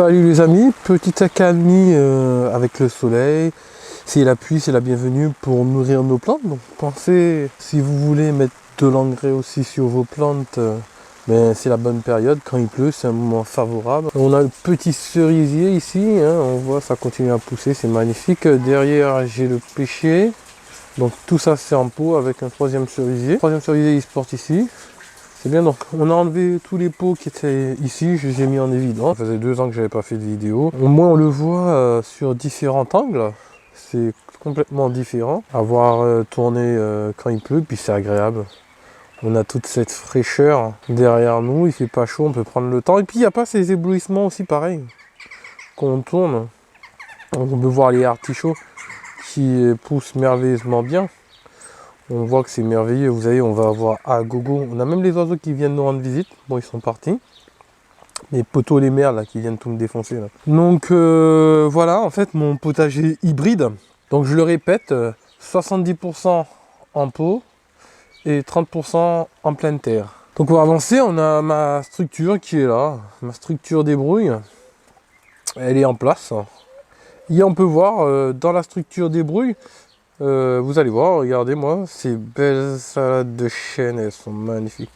Salut les amis, petite accalmie avec le soleil. C'est la pluie, c'est la bienvenue pour nourrir nos plantes. Donc pensez, si vous voulez mettre de l'engrais aussi sur vos plantes, c'est la bonne période. Quand il pleut, c'est un moment favorable. On a le petit cerisier ici, hein, on voit ça continue à pousser, c'est magnifique. Derrière j'ai le pêcher. Donc tout ça c'est en pot avec un troisième cerisier. Le troisième cerisier il se porte ici. C'est bien, donc on a enlevé tous les pots qui étaient ici, je les ai mis en évidence. Ça faisait 2 ans que j'avais pas fait de vidéo. Au moins on le voit sur différents angles. C'est complètement différent. À voir tourner quand il pleut, puis c'est agréable. On a toute cette fraîcheur derrière nous, il fait pas chaud, on peut prendre le temps. Et puis il n'y a pas ces éblouissements aussi pareil. Quand on tourne, on peut voir les artichauts qui poussent merveilleusement bien. On voit que c'est merveilleux, vous savez, on va avoir à gogo. On a même les oiseaux qui viennent nous rendre visite. Bon, ils sont partis. Les poteaux, les merles là, qui viennent tout me défoncer là. Donc voilà, en fait, mon potager hybride. Donc je le répète, 70% en pot et 30% en pleine terre. Donc pour avancer, on a ma structure qui est là. Ma structure débrouille. Elle est en place. Et on peut voir dans la structure débrouille. Vous allez voir, regardez-moi, ces belles salades de chêne, elles sont magnifiques.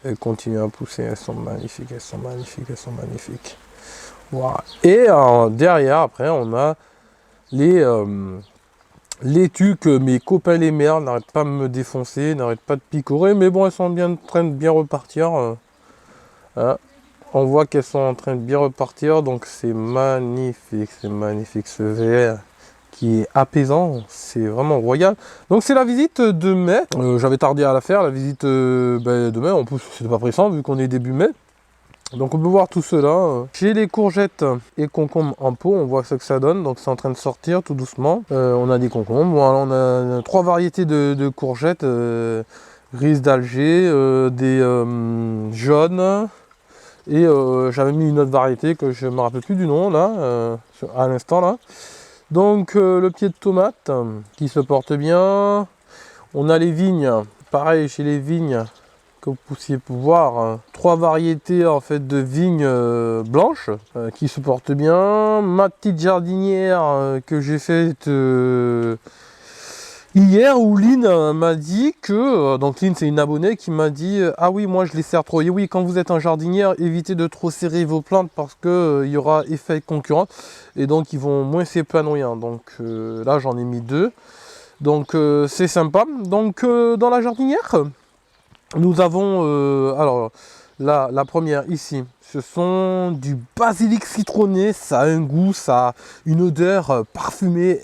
Elles continuent à pousser, elles sont magnifiques, elles sont magnifiques, elles sont magnifiques. Voilà. Et derrière, après, on a les laitues que mes copains les merles n'arrêtent pas de me défoncer, n'arrêtent pas de picorer, mais bon, elles sont bien en train de bien repartir. Hein. On voit qu'elles sont en train de bien repartir, donc c'est magnifique, ce vert qui est apaisant, c'est vraiment royal. Donc c'est la visite de mai, j'avais tardé à la faire, la visite de mai, en plus c'est pas pressant vu qu'on est début mai. Donc on peut voir tout cela. J'ai les courgettes et concombres en pot, on voit ce que ça donne, donc c'est en train de sortir tout doucement. On a des concombres, voilà, on a 3 variétés de courgettes, grises d'Alger, des jaunes, et j'avais mis une autre variété que je ne me rappelle plus du nom là, à l'instant là. Donc le pied de tomate qui se porte bien. On a les vignes, pareil chez les vignes, que vous puissiez voir, 3 variétés en fait de vignes blanches qui se portent bien. Ma petite jardinière que j'ai faite hier, où Lynn m'a dit que, donc Lynn c'est une abonnée qui m'a dit ah oui, moi je les serre trop. Et oui, quand vous êtes en jardinière, évitez de trop serrer vos plantes parce que il y aura effet concurrent et donc ils vont moins s'épanouir. Donc là j'en ai mis 2, donc c'est sympa. Donc dans la jardinière, nous avons alors là, la première ici, ce sont du basilic citronné. Ça a un goût, ça a une odeur parfumée,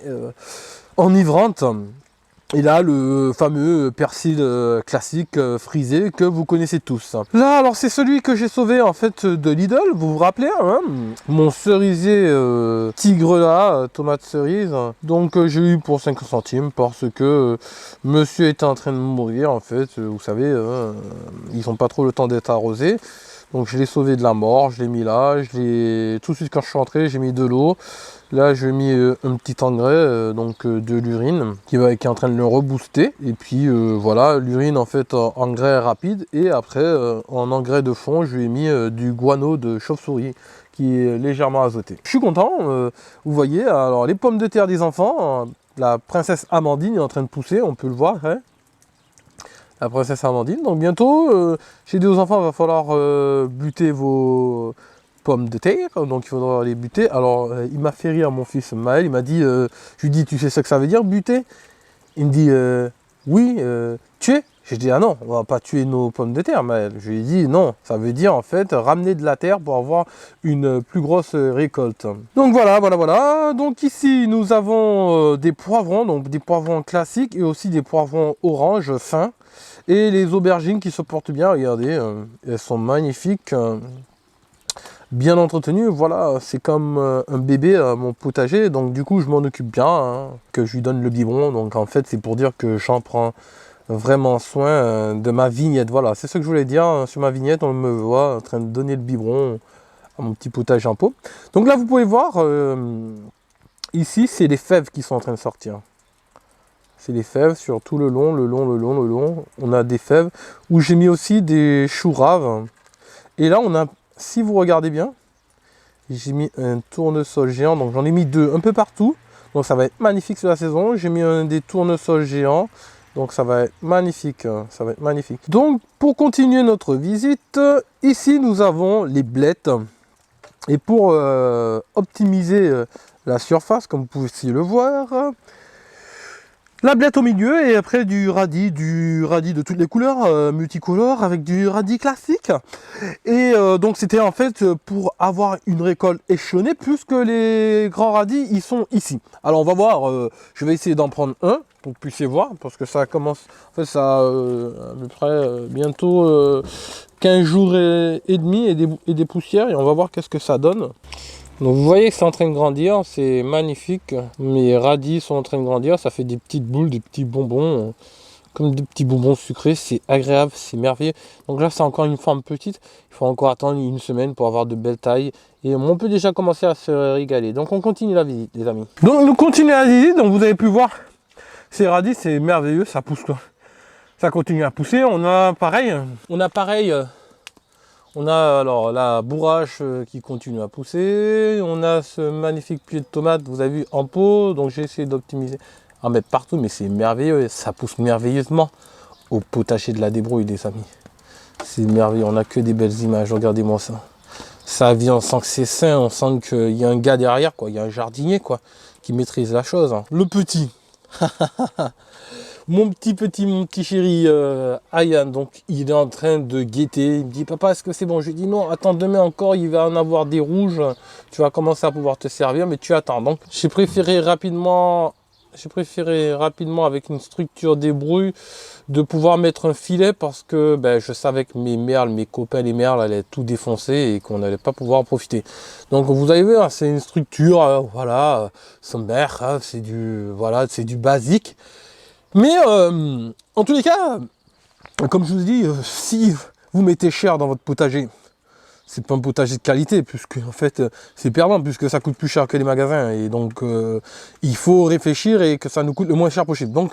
enivrante. Et là, le fameux persil classique frisé que vous connaissez tous. Là, alors c'est celui que j'ai sauvé en fait de Lidl, vous vous rappelez, hein, mon cerisier tigre là, tomate cerise. Donc j'ai eu pour 5 centimes parce que monsieur était en train de mourir en fait, vous savez, ils n'ont pas trop le temps d'être arrosés. Donc je l'ai sauvé de la mort, je l'ai mis là, tout de suite quand je suis rentré, j'ai mis de l'eau. Là, j'ai mis un petit engrais, donc de l'urine, qui est en train de le rebooster. Et puis voilà, l'urine en fait en engrais rapide. Et après, en engrais de fond, je lui ai mis du guano de chauve-souris, qui est légèrement azoté. Je suis content, vous voyez, alors les pommes de terre des enfants, la princesse Amandine est en train de pousser, on peut le voir, hein. La princesse Amandine. Donc bientôt, j'ai dit aux enfants, il va falloir buter vos pommes de terre, donc il faudra les buter. Alors il m'a fait rire mon fils Maël, il m'a dit, je lui dis, tu sais ce que ça veut dire buter? Il me dit, oui, tuer. J'ai dit, ah non, on va pas tuer nos pommes de terre, Maël. Je lui ai dit, non, ça veut dire en fait ramener de la terre pour avoir une plus grosse récolte. Donc voilà, voilà, voilà. Donc ici nous avons des poivrons, donc des poivrons classiques et aussi des poivrons orange fins. Et les aubergines qui se portent bien, regardez, elles sont magnifiques, bien entretenues. Voilà, c'est comme un bébé mon potager, donc du coup je m'en occupe bien, hein, que je lui donne le biberon. Donc en fait c'est pour dire que j'en prends vraiment soin de ma vignette. Voilà, c'est ce que je voulais dire, hein. Sur ma vignette on me voit en train de donner le biberon à mon petit potager en pot. Donc là vous pouvez voir, ici c'est les fèves qui sont en train de sortir. C'est les fèves sur tout le long, le long. On a des fèves où j'ai mis aussi des choux raves. Et là, on a, si vous regardez bien, J'ai mis un tournesol géant, donc j'en ai mis 2 un peu partout. Donc ça va être magnifique sur la saison. J'ai mis un des tournesols géants. Donc ça va être magnifique, hein, ça va être magnifique. Donc pour continuer notre visite, ici nous avons les blettes. Et pour optimiser la surface, comme vous pouvez aussi le voir, la blette au milieu et après du radis de toutes les couleurs, multicolores avec du radis classique. Et donc c'était en fait pour avoir une récolte échelonnée puisque les grands radis ils sont ici. Alors on va voir, je vais essayer d'en prendre un pour que vous puissiez voir parce que ça commence, en fait ça a à peu près bientôt 15 jours et demi et des poussières et on va voir qu'est-ce que ça donne. Donc vous voyez que c'est en train de grandir, c'est magnifique. Mes radis sont en train de grandir, ça fait des petites boules, des petits bonbons, comme des petits bonbons sucrés, c'est agréable, c'est merveilleux. Donc là c'est encore une forme petite, il faut encore attendre une semaine pour avoir de belles tailles. Et on peut déjà commencer à se régaler. Donc on continue la visite les amis. Donc nous continuons la visite, donc vous avez pu voir, ces radis c'est merveilleux, ça pousse quoi. Ça continue à pousser, on a pareil. On a alors la bourrache qui continue à pousser. On a ce magnifique pied de tomate, vous avez vu, en pot. Donc j'ai essayé d'optimiser, en mettre partout, mais c'est merveilleux. Ça pousse merveilleusement au potager de la débrouille, les amis. C'est merveilleux, on n'a que des belles images, regardez-moi ça. Ça vit, on sent que c'est sain, on sent qu'il y a un gars derrière, quoi. Il y a un jardinier, quoi, qui maîtrise la chose. Hein. Le petit. Mon petit chéri Ayan, donc il est en train de guetter. Il me dit papa, est-ce que c'est bon? Je lui dis non, attends, demain encore il va en avoir des rouges. Tu vas commencer à pouvoir te servir, mais tu attends. Donc j'ai préféré rapidement avec une structure débrouille de pouvoir mettre un filet parce que ben, je savais que mes copains les merles allaient tout défoncer et qu'on n'allait pas pouvoir en profiter. Donc vous avez vu, hein, c'est une structure, voilà, sommaire, hein, c'est du basique. Mais en tous les cas, comme je vous dis, si vous mettez cher dans votre potager, c'est pas un potager de qualité, puisque en fait c'est perdant, puisque ça coûte plus cher que les magasins. Et donc il faut réfléchir et que ça nous coûte le moins cher possible. Donc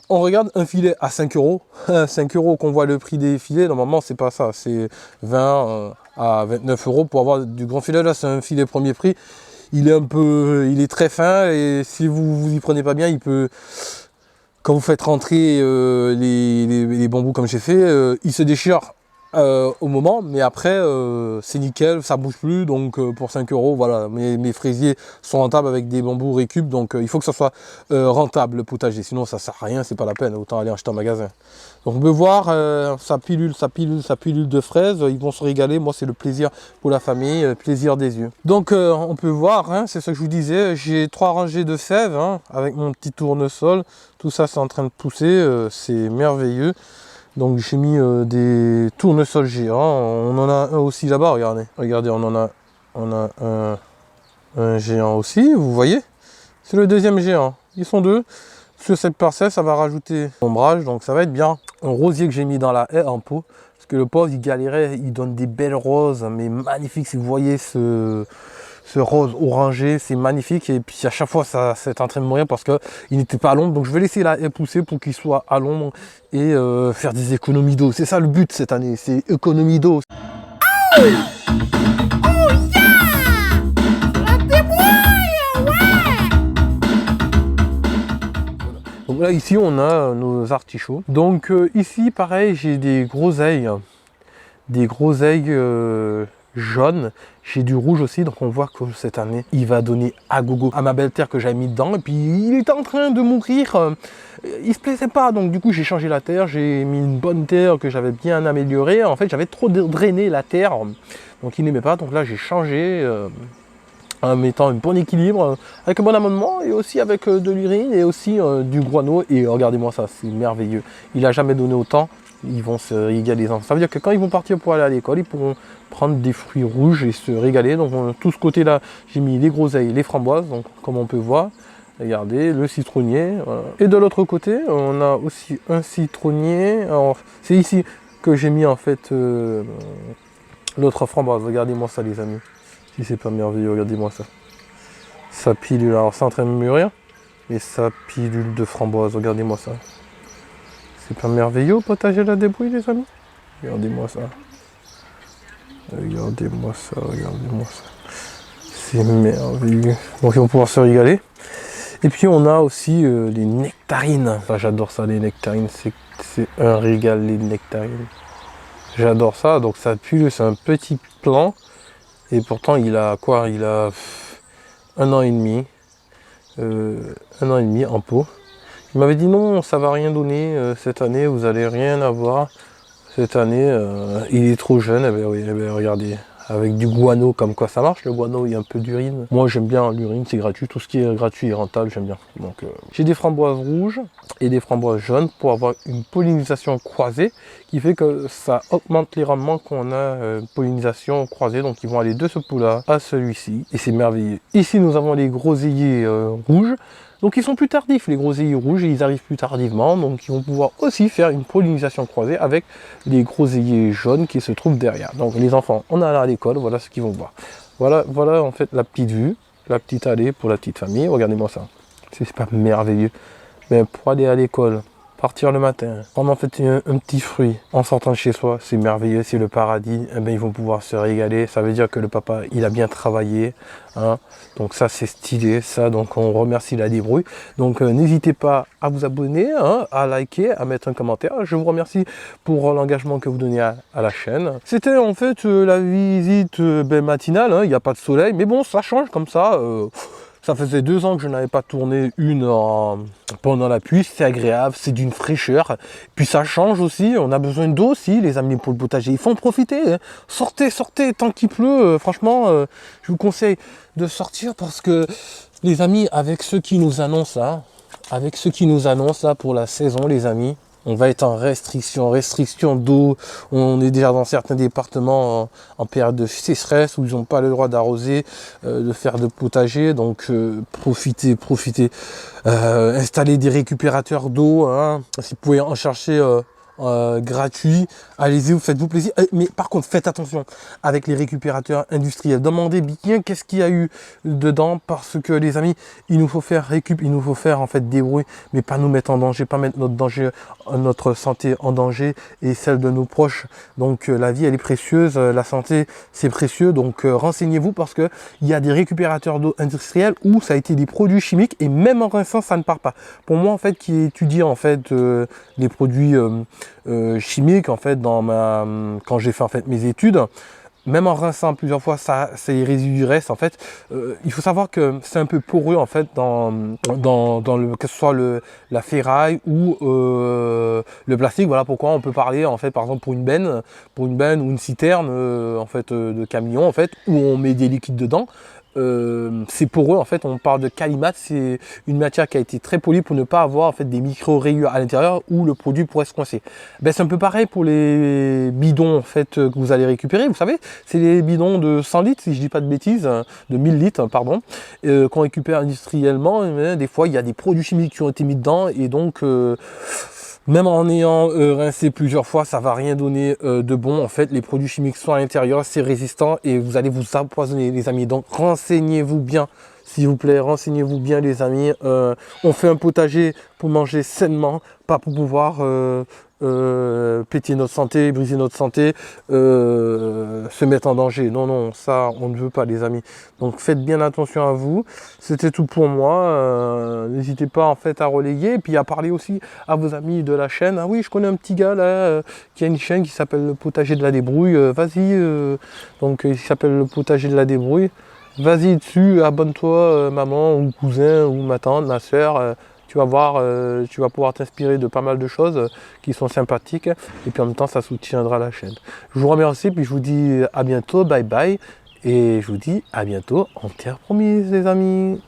on regarde un filet à 5 euros. 5 euros qu'on voit le prix des filets, normalement c'est pas ça, c'est 20 à 29 euros pour avoir du grand filet. Là c'est un filet premier prix. Il est très fin et si vous y prenez pas bien, il peut... Quand vous faites rentrer les bambous comme j'ai fait, ils se déchirent au moment, mais après c'est nickel, ça bouge plus, donc pour 5 euros, voilà, mes fraisiers sont rentables avec des bambous récup, donc il faut que ça soit rentable le potager, sinon ça sert à rien, c'est pas la peine, autant aller acheter en magasin. Donc on peut voir sa pilule de fraises, ils vont se régaler, moi c'est le plaisir pour la famille, plaisir des yeux. Donc on peut voir, hein, c'est ce que je vous disais, j'ai 3 rangées de fèves hein, avec mon petit tournesol, tout ça c'est en train de pousser, c'est merveilleux. Donc j'ai mis des tournesols géants, on en a un aussi là-bas, regardez, on a un géant aussi, vous voyez, c'est le deuxième géant, ils sont 2. Sur cette parcelle, ça va rajouter ombrage, donc ça va être bien. Un rosier que j'ai mis dans la haie en pot, parce que le pauvre il galérait, il donne des belles roses, mais magnifiques. Si vous voyez ce rose orangé, c'est magnifique. Et puis à chaque fois, ça c'est en train de mourir parce qu'il n'était pas à l'ombre. Donc je vais laisser la haie pousser pour qu'il soit à l'ombre et faire des économies d'eau. C'est ça le but cette année, c'est économie d'eau. Donc là ici on a nos artichauts. Donc ici pareil j'ai des groseilles jaunes. J'ai du rouge aussi, donc on voit que cette année il va donner à gogo à ma belle terre que j'avais mis dedans. Et puis il est en train de mourir, il se plaisait pas, donc du coup j'ai changé la terre, j'ai mis une bonne terre que j'avais bien améliorée. En fait j'avais trop drainé la terre, donc il n'aimait pas, donc là j'ai changé. En mettant un bon équilibre, avec un bon amendement et aussi avec de l'urine et aussi du guano. Et regardez-moi ça, c'est merveilleux. Il n'a jamais donné autant, ils vont se régaler. Ça veut dire que quand ils vont partir pour aller à l'école, ils pourront prendre des fruits rouges et se régaler. Donc tout ce côté-là, j'ai mis les groseilles, les framboises, donc comme on peut voir. Regardez, le citronnier. Voilà. Et de l'autre côté, on a aussi un citronnier. Alors c'est ici que j'ai mis en fait l'autre framboise. Regardez-moi ça les amis. Si c'est pas merveilleux, regardez-moi ça. Sa pilule, alors c'est en train de mûrir, mais sa pilule de framboise, regardez-moi ça. C'est pas merveilleux au potager à la débrouille les amis? Regardez-moi ça. Regardez-moi ça, regardez-moi ça. c'est merveilleux. Donc ils vont pouvoir se régaler. Et puis on a aussi les nectarines. Enfin, j'adore ça, les nectarines. C'est un régal, les nectarines. J'adore ça. Donc ça pue, c'est un petit plant. Et pourtant il a quoi? Il a 1 an et demi. 1 an et demi en pot. Il m'avait dit non, ça va rien donner cette année, vous allez rien avoir. Cette année, il est trop jeune. Eh bien, oui, eh bien, regardez, avec du guano, comme quoi ça marche, le guano, il y a un peu d'urine. Moi, j'aime bien l'urine, c'est gratuit. Tout ce qui est gratuit et rentable, j'aime bien. Donc, j'ai des framboises rouges et des framboises jaunes pour avoir une pollinisation croisée qui fait que ça augmente les rendements qu'on a pollinisation croisée. Donc, ils vont aller de ce pot-là à celui-ci et c'est merveilleux. Ici, nous avons les groseilliers rouges. Donc ils sont plus tardifs, les groseilliers rouges, et ils arrivent plus tardivement, donc ils vont pouvoir aussi faire une pollinisation croisée avec les groseilliers jaunes qui se trouvent derrière. Donc les enfants, on a à l'école, voilà ce qu'ils vont voir. Voilà en fait la petite vue, la petite allée pour la petite famille, regardez-moi ça. C'est pas merveilleux. Mais pour aller à l'école, partir le matin, prendre en fait un petit fruit en sortant de chez soi, c'est merveilleux, c'est le paradis. Eh bien, ils vont pouvoir se régaler. Ça veut dire que le papa, il a bien travaillé. Hein. Donc ça, c'est stylé. Ça, donc on remercie la débrouille. Donc n'hésitez pas à vous abonner, hein, à liker, à mettre un commentaire. Je vous remercie pour l'engagement que vous donnez à la chaîne. C'était en fait la visite matinale. Hein. Il n'y a pas de soleil, mais bon, ça change comme ça. Ça faisait 2 ans que je n'avais pas tourné pendant la pluie, c'est agréable, c'est d'une fraîcheur. Puis ça change aussi, on a besoin d'eau aussi, les amis, pour le potager. Il faut en profiter, hein. Sortez, tant qu'il pleut. Franchement, je vous conseille de sortir parce que, les amis, avec ceux qui nous annoncent là, pour la saison, les amis, on va être en restriction d'eau. On est déjà dans certains départements en période de sécheresse où ils n'ont pas le droit d'arroser, de faire de potager. Donc profitez. Installez des récupérateurs d'eau. Hein. Si vous pouvez en chercher gratuit, allez-y, faites-vous plaisir. Mais par contre, faites attention avec les récupérateurs industriels. Demandez bien qu'est-ce qu'il y a eu dedans, parce que les amis, il nous faut faire en fait des bruits, mais pas nous mettre en danger, pas mettre notre santé en danger et celle de nos proches. Donc la vie, elle est précieuse, la santé, c'est précieux. Donc renseignez-vous, parce que il y a des récupérateurs d'eau industriels où ça a été des produits chimiques, et même en rinçant, ça ne part pas. Pour moi, en fait, qui étudie en fait les produits chimiques, en fait, quand j'ai fait en fait mes études, même en rinçant plusieurs fois, c'est les résidus restent en fait. Il faut savoir que c'est un peu poreux en fait que ce soit la ferraille ou le plastique. Voilà pourquoi on peut parler en fait, par exemple, pour une benne ou une citerne en fait de camion en fait, où on met des liquides dedans. C'est poreux en fait, on parle de calimate, c'est une matière qui a été très polie pour ne pas avoir en fait des micro-rayures à l'intérieur où le produit pourrait se coincer. Ben, c'est un peu pareil pour les bidons en fait que vous allez récupérer, vous savez, c'est les bidons de 100 litres, si je dis pas de bêtises, de 1000 litres, pardon, qu'on récupère industriellement. Des fois il y a des produits chimiques qui ont été mis dedans, et donc même en ayant rincé plusieurs fois, ça va rien donner de bon. En fait, les produits chimiques sont à l'intérieur, c'est résistant, et vous allez vous empoisonner, les amis. Donc renseignez-vous bien, s'il vous plaît, renseignez-vous bien, les amis. On fait un potager pour manger sainement, pas pour pouvoir péter notre santé, briser notre santé, se mettre en danger. Non, ça, on ne veut pas, les amis. Donc faites bien attention à vous. C'était tout pour moi. N'hésitez pas en fait à relayer, et puis à parler aussi à vos amis de la chaîne. Ah oui, je connais un petit gars là qui a une chaîne qui s'appelle le potager de la débrouille. Vas-y, donc il s'appelle le potager de la débrouille. Vas-y dessus, abonne-toi, maman ou cousin ou ma tante, ma soeur. Tu vas voir, tu vas pouvoir t'inspirer de pas mal de choses qui sont sympathiques, et puis en même temps ça soutiendra la chaîne. Je vous remercie, puis je vous dis à bientôt, bye bye, et je vous dis à bientôt en terre promise, les amis.